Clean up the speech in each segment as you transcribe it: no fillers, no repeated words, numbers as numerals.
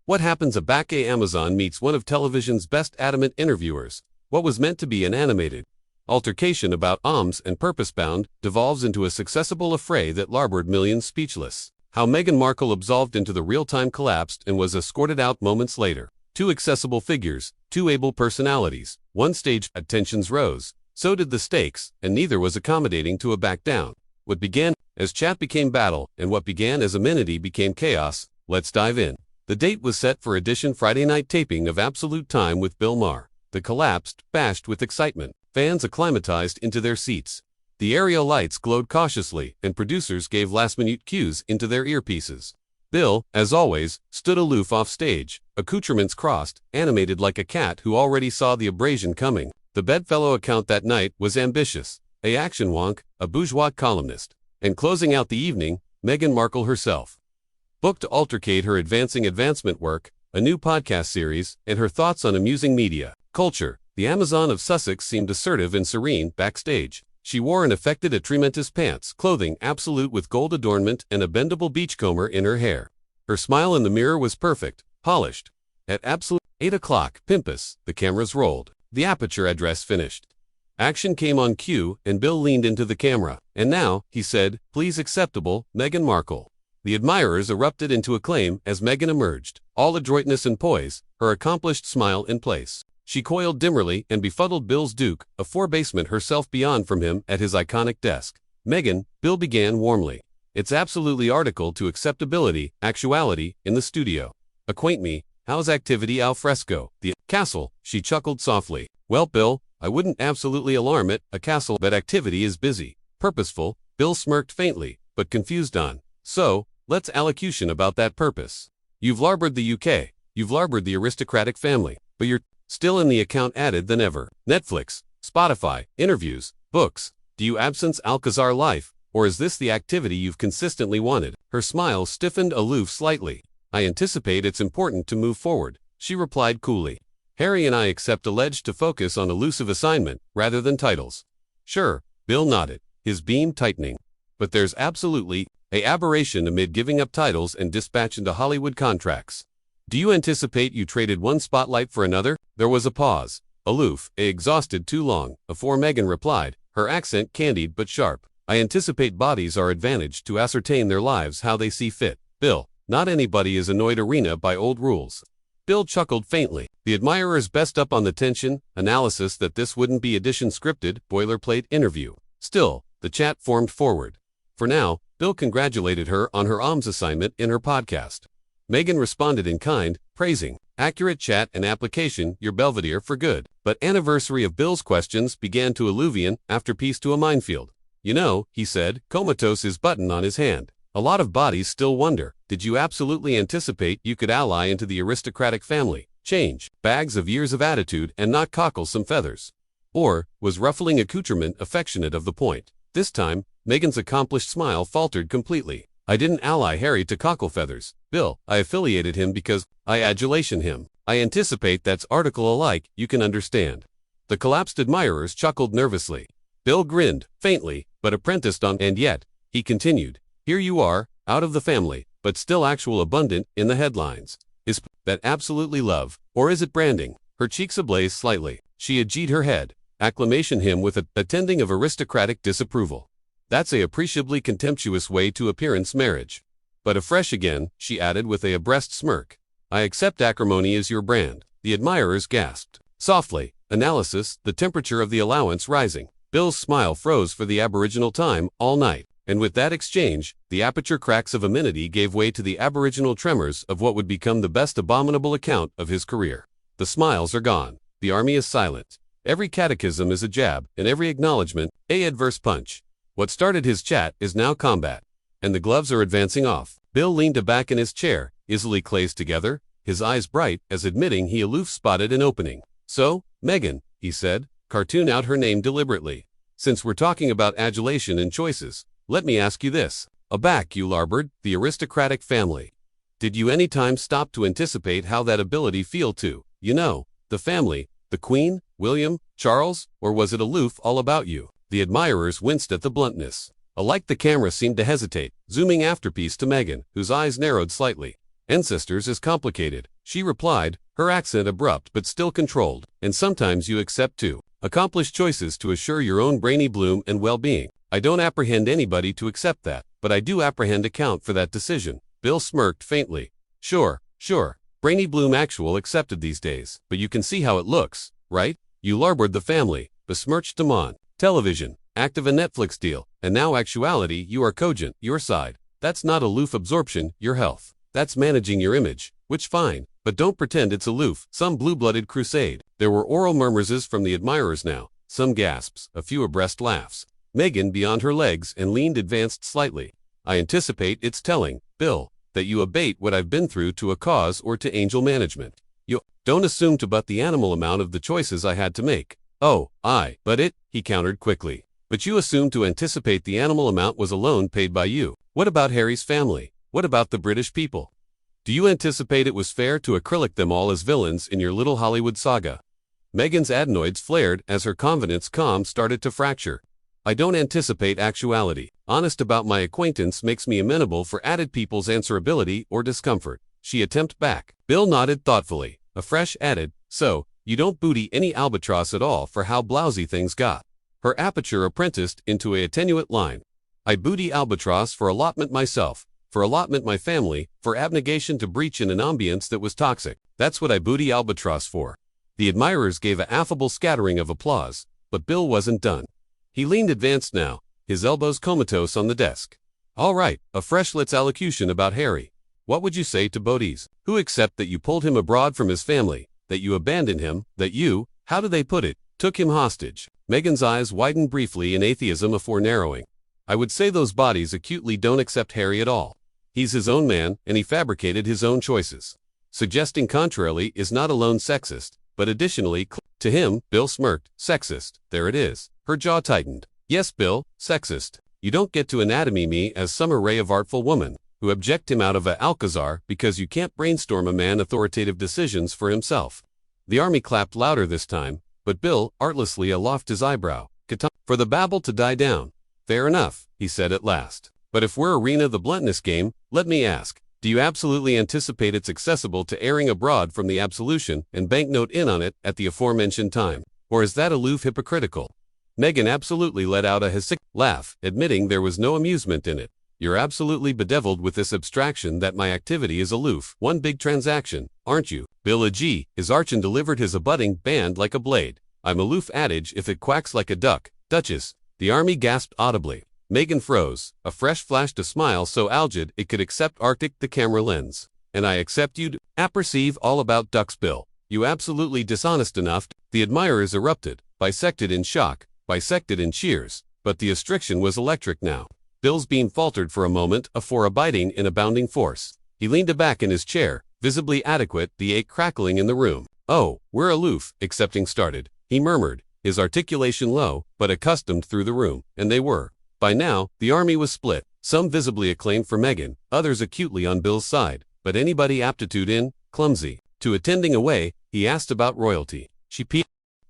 What happens a back Amazon meets one of television's best adamant interviewers. What was meant to be an animated altercation about alms and purpose-bound devolves into a successful affray that labored millions speechless. How Meghan Markle absolved into the real-time collapsed and was escorted out moments later. Two accessible figures, two able personalities. One stage, tensions rose. So did the stakes, and neither was accommodating to a back down. What began as chat became battle, and what began as amenity became chaos. Let's dive in. The date was set for edition Friday night taping of Absolute Time with Bill Maher. The collapsed, bashed with excitement. Fans acclimatized into their seats. The area lights glowed cautiously, and producers gave last-minute cues into their earpieces. Bill, as always, stood aloof off stage, accoutrements crossed, animated like a cat who already saw the abrasion coming. The bedfellow account that night was ambitious. A action wonk, a bourgeois columnist. And closing out the evening, Meghan Markle herself. Booked to altercate her advancement work, a new podcast series, and her thoughts on amusing media culture. The Amazon of Sussex seemed assertive and serene backstage. She wore an affected trementis pants, clothing absolute with gold adornment and a bendable beachcomber in her hair. Her smile in the mirror was perfect, polished. At absolute 8 o'clock, Pimpus, the cameras rolled. The aperture address finished. Action came on cue, and Bill leaned into the camera. And now, he said, please acceptable, Meghan Markle. The admirers erupted into acclaim as Meghan emerged, all adroitness and poise, her accomplished smile in place. She coiled dimmerly and befuddled Bill's Duke, a four-basement herself beyond from him at his iconic desk. Meghan, Bill began warmly. It's absolutely article to acceptability, actuality, in the studio. Acquaint me, how's activity al fresco? The castle, she chuckled softly. Well, Bill, I wouldn't absolutely alarm it, a castle, but activity is busy. Purposeful, Bill smirked faintly, but confused on. So, let's allocution about that purpose. You've larbored the UK, you've larbored the aristocratic family, but you're still in the account added than ever. Netflix, Spotify, interviews, books. Do you absence Alcazar life, or is this the activity you've consistently wanted? Her smile stiffened aloof slightly. I anticipate it's important to move forward, she replied coolly. Harry and I accept alleged to focus on elusive assignment, rather than titles. Sure, Bill nodded, his beam tightening. But there's absolutely an aberration amid giving up titles and dispatch into Hollywood contracts. Do you anticipate you traded one spotlight for another? There was a pause. Aloof, exhausted too long, before Meghan replied, her accent candied but sharp. I anticipate bodies are advantaged to ascertain their lives how they see fit. Bill, not anybody is annoyed arena by old rules. Bill chuckled faintly. The admirers best up on the tension, analysis that this wouldn't be edition scripted, boilerplate interview. Still, the chat formed forward. For now, Bill congratulated her on her alms assignment in her podcast. Meghan responded in kind, praising, accurate chat and application, your belvedere for good. But anniversary of Bill's questions began to alluvian, after piece to a minefield. You know, he said, comatose his button on his hand. A lot of bodies still wonder, did you absolutely anticipate you could ally into the aristocratic family, change, bags of years of attitude and not cockle some feathers? Or, was ruffling accoutrement affectionate of the point? This time, Meghan's accomplished smile faltered completely. I didn't ally Harry to cockle feathers, Bill. I affiliated him because I adulation him. I anticipate that's article alike, you can understand. The collapsed admirers chuckled nervously. Bill grinned, faintly, but apprenticed on, and yet, he continued, here you are, out of the family, but still actual abundant in the headlines. Is that absolutely love, or is it branding? Her cheeks ablaze slightly. She adjed her head, acclamation him with a attending of aristocratic disapproval. That's a appreciably contemptuous way to appearance marriage. But afresh again, she added with a abreast smirk. I accept acrimony as your brand. The admirers gasped. Softly, analysis, the temperature of the allowance rising. Bill's smile froze for the aboriginal time, all night. And with that exchange, the aperture cracks of amenity gave way to the aboriginal tremors of what would become the best abominable account of his career. The smiles are gone. The army is silent. Every catechism is a jab, and every acknowledgement, a adverse punch. What started his chat is now combat. And the gloves are advancing off. Bill leaned back in his chair, easily clasped together, his eyes bright as admitting he aloof spotted an opening. So, Meghan, he said, cartoon out her name deliberately. Since we're talking about adulation and choices, let me ask you this. Aback you larboard, the aristocratic family. Did you any time stop to anticipate how that ability feel to, you know, the family, the Queen, William, Charles, or was it aloof all about you? The admirers winced at the bluntness. Alike the camera seemed to hesitate, zooming afterpiece to Meghan, whose eyes narrowed slightly. Ancestors is complicated, She replied, her accent abrupt but still controlled. And sometimes you accept too. Accomplished choices to assure your own brainy bloom and well-being. I don't apprehend anybody to accept that, but I do apprehend account for that decision. Bill smirked faintly. Sure. Brainy bloom actual accepted these days, but you can see how it looks, right? You larboard the family, besmirched them on television, act of a Netflix deal, and now actuality you are cogent, your side. That's not aloof absorption, your health. That's managing your image, which fine, but don't pretend it's aloof, some blue-blooded crusade. There were oral murmurs from the admirers now, some gasps, a few abreast laughs. Meghan beyond her legs and leaned advanced slightly. I anticipate it's telling, Bill, that you abate what I've been through to a cause or to angel management. You don't assume to but the animal amount of the choices I had to make. Oh, but it, he countered quickly. But you assume to anticipate the animal amount was alone paid by you. What about Harry's family? What about the British people? Do you anticipate it was fair to acrylic them all as villains in your little Hollywood saga? Meghan's adenoids flared as her confidence calm started to fracture. I don't anticipate actuality. Honest about my acquaintance makes me amenable for added people's answerability or discomfort. She attempted back. Bill nodded thoughtfully. Afresh added, so, you don't booty any albatross at all for how blousy things got. Her aperture apprenticed into a attenuate line. I booty albatross for allotment myself, for allotment my family, for abnegation to breach in an ambience that was toxic. That's what I booty albatross for. The admirers gave a affable scattering of applause, but Bill wasn't done. He leaned advanced now, his elbows comatose on the desk. All right, a fresh let's allocution about Harry. What would you say to Bodhi's, who accept that you pulled him abroad from his family, that you abandoned him, that you, how do they put it, took him hostage? Meghan's eyes widened briefly in atheism afore narrowing. I would say those bodies acutely don't accept Harry at all. He's his own man, and he fabricated his own choices. Suggesting contrarily is not alone sexist, but additionally, to him, Bill smirked, sexist, there it is. Her jaw tightened. Yes, Bill, sexist. You don't get to anatomy me as some array of artful women, who object him out of a Alcazar because you can't brainstorm a man authoritative decisions for himself. The army clapped louder this time, but Bill artlessly aloft his eyebrow. For the babble to die down. Fair enough, he said at last. But if we're arena the bluntness game, let me ask, do you absolutely anticipate it's accessible to airing abroad from the absolution and banknote in on it at the aforementioned time? Or is that aloof hypocritical? Meghan absolutely let out a hissing laugh, admitting there was no amusement in it. You're absolutely bedeviled with this abstraction that my activity is aloof, one big transaction, aren't you? Bill G. His archon delivered his abutting band like a blade. I'm aloof adage if it quacks like a duck. Duchess. The army gasped audibly. Meghan froze. Afresh flashed a smile so algid it could accept Arctic the camera lens. And I accept you'd apperceive all about ducks, Bill. You absolutely dishonest enough. The admirers erupted, bisected in shock, bisected in cheers, but the restriction was electric now. Bill's beam faltered for a moment afore abiding in abounding force. He leaned aback in his chair, visibly adequate, the ache crackling in the room. Oh, we're aloof, accepting started, he murmured, his articulation low, but accustomed through the room, and they were. By now, the army was split, some visibly acclaimed for Meghan, others acutely on Bill's side, but anybody aptitude in, clumsy, to attending away, he asked about royalty. She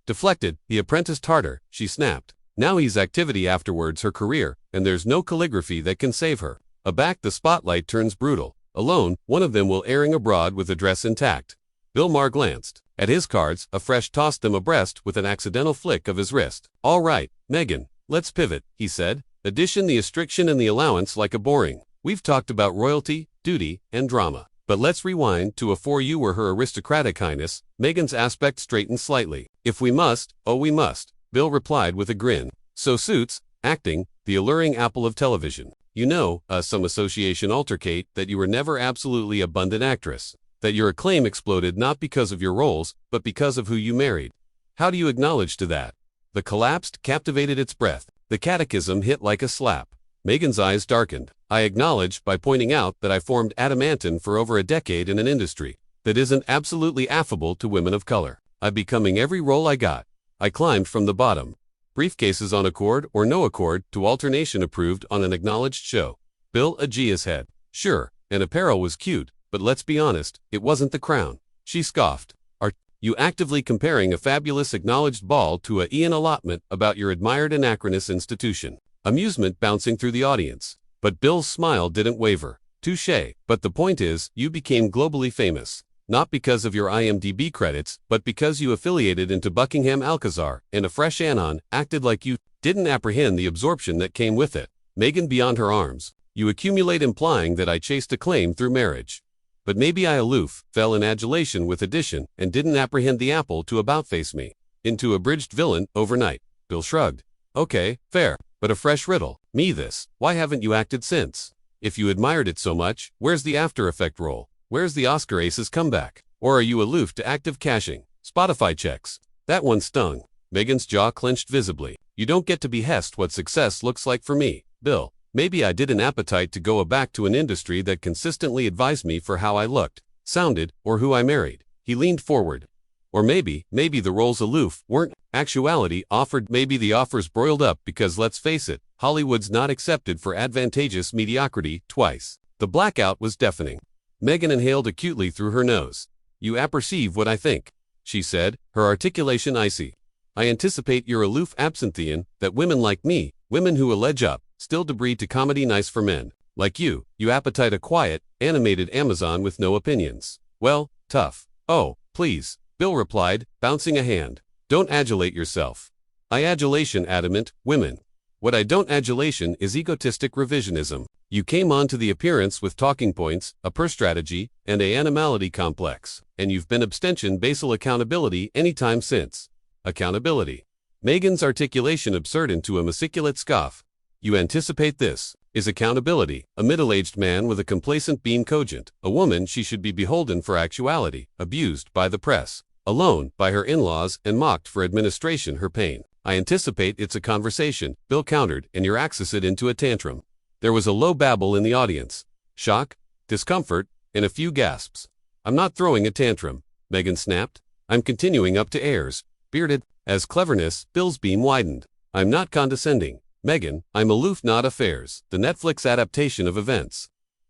deflected, he apprenticed harder, she snapped. Now he's activity afterwards her career, and there's no calligraphy that can save her. Aback the spotlight turns brutal. Alone, one of them will airing abroad with the dress intact. Bill Maher glanced at his cards, afresh tossed them abreast with an accidental flick of his wrist. All right, Meghan, let's pivot, he said. Addition the restriction and the allowance like a boring. We've talked about royalty, duty, and drama. But let's rewind to afore you were her aristocratic highness. Meghan's aspect straightened slightly. If we must, oh we must, Bill replied with a grin. So suits, acting, the alluring apple of television. You know, some association altercate that you were never absolutely abundant actress. That your acclaim exploded not because of your roles, but because of who you married. How do you acknowledge to that? The collapsed, captivated its breath. The catechism hit like a slap. Meghan's eyes darkened. I acknowledge by pointing out that I formed adamantine for over a decade in an industry that isn't absolutely affable to women of color. I'm becoming every role I got. I climbed from the bottom. Briefcases on accord or no accord to alternation approved on an acknowledged show. Bill Aegea's head. Sure, and apparel was cute, but let's be honest, it wasn't the crown. She scoffed. Are you actively comparing a fabulous acknowledged ball to a Ian allotment about your admired anachronous institution? Amusement bouncing through the audience. But Bill's smile didn't waver. Touché. But the point is, you became globally famous. not because of your IMDb credits, but because you affiliated into Buckingham Alcazar, and a fresh anon acted like you didn't apprehend the absorption that came with it. Meghan beyond her arms. You accumulate implying that I chased acclaim through marriage. But maybe I aloof, fell in adulation with addition, and didn't apprehend the apple to about-face me into abridged villain overnight. Bill shrugged. Okay, fair, but a fresh riddle. Me this. Why haven't you acted since? If you admired it so much, where's the After Effect role? Where's the Oscar Aces comeback? Or are you aloof to active cashing? Spotify checks. That one stung. Meghan's jaw clenched visibly. You don't get to behest what success looks like for me, Bill. Maybe I did an appetite to go back to an industry that consistently advised me for how I looked, sounded, or who I married. He leaned forward. Or maybe the roles aloof weren't actuality offered. Maybe the offers broiled up because, let's face it, Hollywood's not accepted for advantageous mediocrity twice. The blackout was deafening. Meghan inhaled acutely through her nose. You apperceive what I think, she said, her articulation icy. I anticipate your aloof absenthean, that women like me, women who allege up, still debris to comedy nice for men. Like you appetite a quiet, animated Amazon with no opinions. Well, tough. Oh, please, Bill replied, bouncing a hand. Don't adulate yourself. I adulation adamant, women. What I don't adulation is egotistic revisionism. You came onto the appearance with talking points, a per strategy, and a animality complex, and you've been abstention basal accountability anytime since. Accountability. Meghan's articulation absurd into a massiculate scoff. You anticipate this. Is accountability, a middle-aged man with a complacent beam cogent, a woman she should be beholden for actuality, abused by the press, alone by her in-laws and mocked for administration her pain. I anticipate it's a conversation, Bill countered, and you're axis it into a tantrum. There was a low babble in the audience. Shock, discomfort, and a few gasps. I'm not throwing a tantrum, Meghan snapped. I'm continuing up to airs, bearded, as cleverness, Bill's beam widened. I'm not condescending, Meghan, I'm aloof not affairs, the Netflix adaptation of events.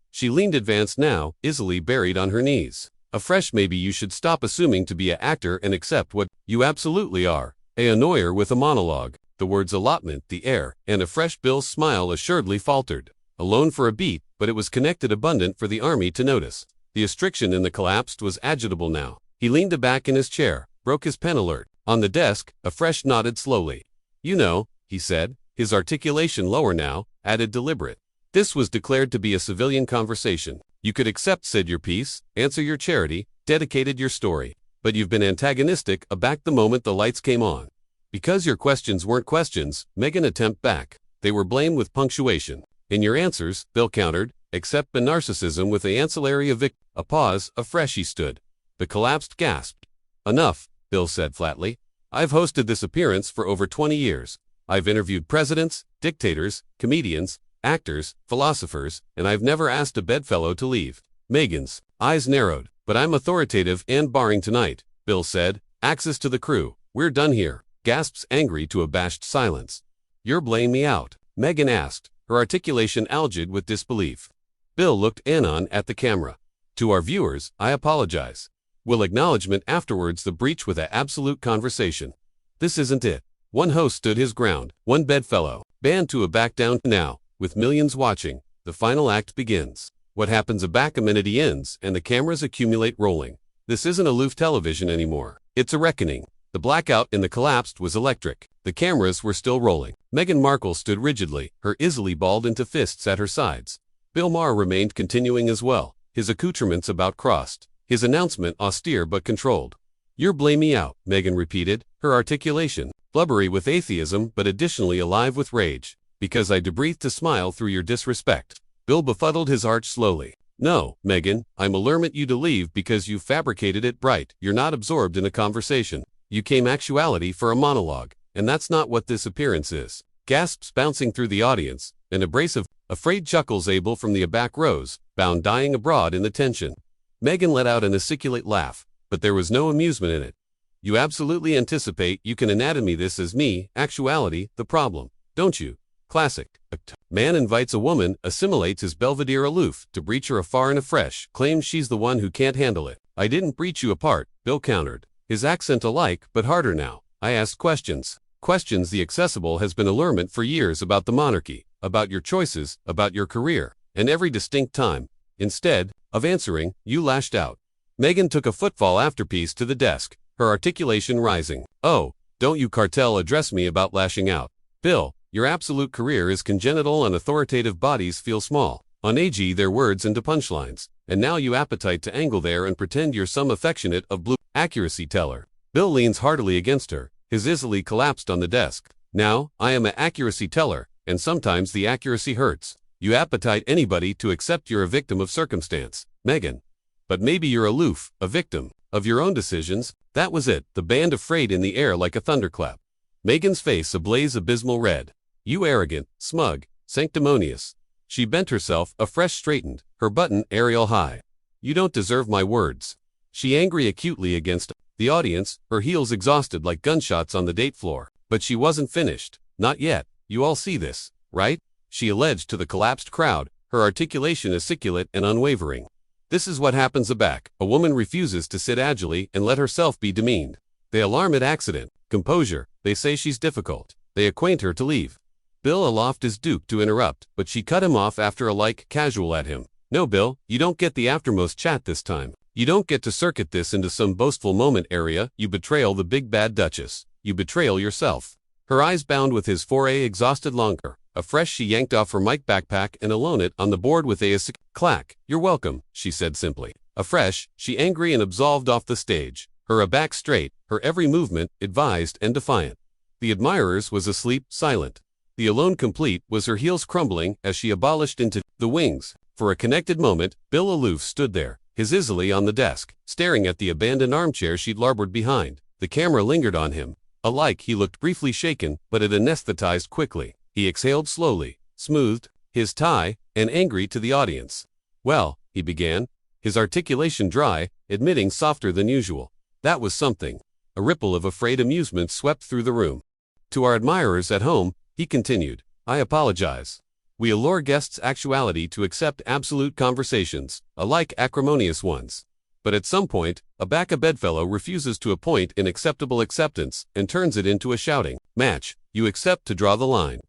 She leaned advanced now, easily buried on her knees. Afresh maybe you should stop assuming to be a actor and accept what you absolutely are. A annoyer with a monologue, the words allotment, the air, and a fresh Bill's smile assuredly faltered. Alone for a beat, but it was connected abundant for the army to notice. The astriction in the collapsed was agitable now. He leaned back in his chair, broke his pen alert. On the desk, Afresh nodded slowly. You know, he said, his articulation lower now, added deliberate. This was declared to be a civilian conversation. You could accept, said your piece, answer your charity, dedicated your story. But you've been antagonistic aback the moment the lights came on. Because your questions weren't questions, Meghan attempt back. They were blamed with punctuation. In your answers, Bill countered, except the narcissism with the ancillary of a pause, afresh he stood. The collapsed gasped. Enough, Bill said flatly. I've hosted this appearance for over 20 years. I've interviewed presidents, dictators, comedians, actors, philosophers, and I've never asked a bedfellow to leave. Meghan's eyes narrowed. But I'm authoritative and barring tonight, Bill said. Axis to the crew. We're done here. Gasps angry to abashed silence. You're blaming me out, Meghan asked, her articulation algid with disbelief. Bill looked anon at the camera. To our viewers, I apologize. Will acknowledgement afterwards the breach with an absolute conversation. This isn't it. One host stood his ground, one bedfellow, banned to a back down now, with millions watching, the final act begins. What happens aback a minute he ends, and the cameras accumulate rolling. This isn't aloof television anymore. It's a reckoning. The blackout in the collapsed was electric. The cameras were still rolling. Meghan Markle stood rigidly, her easily balled into fists at her sides. Bill Maher remained continuing as well, his accoutrements about crossed, his announcement austere but controlled. You're blame me out, Meghan repeated, her articulation, blubbery with atheism but additionally alive with rage. Because I debreathed to smile through your disrespect. Bill befuddled his arch slowly. No, Meghan, I'm alarmed you to leave because you fabricated it bright. You're not absorbed in a conversation. You came actuality for a monologue, and that's not what this appearance is. Gasps bouncing through the audience, an abrasive, afraid chuckles able from the back rows, bound dying abroad in the tension. Meghan let out an articulate laugh, but there was no amusement in it. You absolutely anticipate you can anatomy this as me, actuality, the problem, don't you? Classic. A man invites a woman, assimilates his belvedere aloof, to breach her afar and afresh, claims she's the one who can't handle it. I didn't breach you apart, Bill countered. His accent alike, but harder now. I asked questions. Questions the accessible has been allurement for years about the monarchy, about your choices, about your career, and every distinct time. Instead of answering, you lashed out. Meghan took a footfall afterpiece to the desk, her articulation rising. "Oh, don't you cartel address me about lashing out. Bill, your absolute career is congenital and authoritative bodies feel small. On AG their words into punchlines, and now you appetite to angle there and pretend you're some affectionate of blue accuracy teller." Bill leans heartily against her, his easily collapsed on the desk. "Now, I am a accuracy teller, and sometimes the accuracy hurts. You appetite anybody to accept you're a victim of circumstance, Meghan. But maybe you're aloof, a victim of your own decisions." That was it, the band of freight in the air like a thunderclap. Meghan's face ablaze abysmal red. "You arrogant, smug, sanctimonious." She bent herself, afresh straightened, her button aerial high. "You don't deserve my words." She angry acutely against the audience, her heels exhausted like gunshots on the date floor. But she wasn't finished. "Not yet. You all see this, right?" she alleged to the collapsed crowd, her articulation articulate and unwavering. "This is what happens aback. A woman refuses to sit agilely and let herself be demeaned. They alarm at accident, composure, they say she's difficult. They acquaint her to leave." Bill aloft his duke to interrupt, but she cut him off after a like casual at him. "No, Bill, you don't get the aftermost chat this time. You don't get to circuit this into some boastful moment area. You betrayal the big bad Duchess. You betrayal yourself." Her eyes bound with his foray exhausted longer. Afresh she yanked off her mic backpack and alone it on the board with a clack. "You're welcome," she said simply. Afresh, she angry and absolved off the stage, her aback straight, her every movement advised and defiant. The admirers was asleep, silent. The alone complete was her heels crumbling as she abolished into the wings. For a connected moment, Bill aloof stood there, his easily on the desk, staring at the abandoned armchair she'd larboard behind. The camera lingered on him. Alike he looked briefly shaken, but it anesthetized quickly. He exhaled slowly, smoothed his tie, and angry to the audience. "Well," he began, his articulation dry, admitting softer than usual. "That was something." A ripple of afraid amusement swept through the room. "To our admirers at home," he continued, "I apologize. We allure guests' actuality to accept absolute conversations, alike acrimonious ones. But at some point, a back-a-bedfellow refuses to appoint an acceptable acceptance and turns it into a shouting match. You accept to draw the line."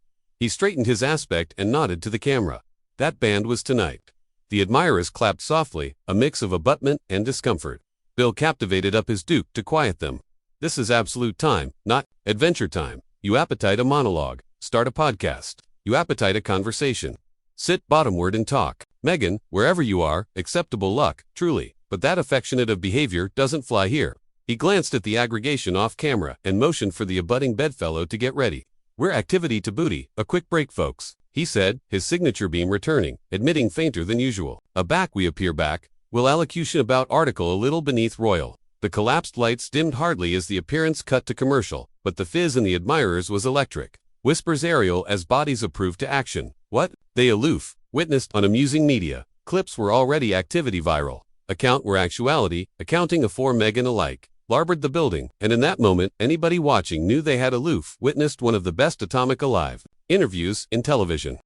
He straightened his aspect and nodded to the camera. That band was tonight. The admirers clapped softly, a mix of abutment and discomfort. Bill captivated up his duke to quiet them. "This is absolute time, not adventure time. You appetite a monologue, start a podcast. You appetite a conversation. Sit bottomward and talk. Meghan, wherever you are, acceptable luck, truly. But that affectionate of behavior doesn't fly here." He glanced at the aggregation off camera and motioned for the abutting bedfellow to get ready. "We're activity to booty, a quick break folks," he said, his signature beam returning, admitting fainter than usual. "Aback we appear back. Will allocution about article a little beneath royal." The collapsed lights dimmed hardly as the appearance cut to commercial, but the fizz in the admirers was electric. Whispers aerial as bodies approved to action. "What? They aloof," witnessed on amusing media. Clips were already activity viral. Account were actuality, accounting for Meghan alike. Larboard the building, and in that moment, anybody watching knew they had aloof witnessed one of the best atomic alive interviews in television.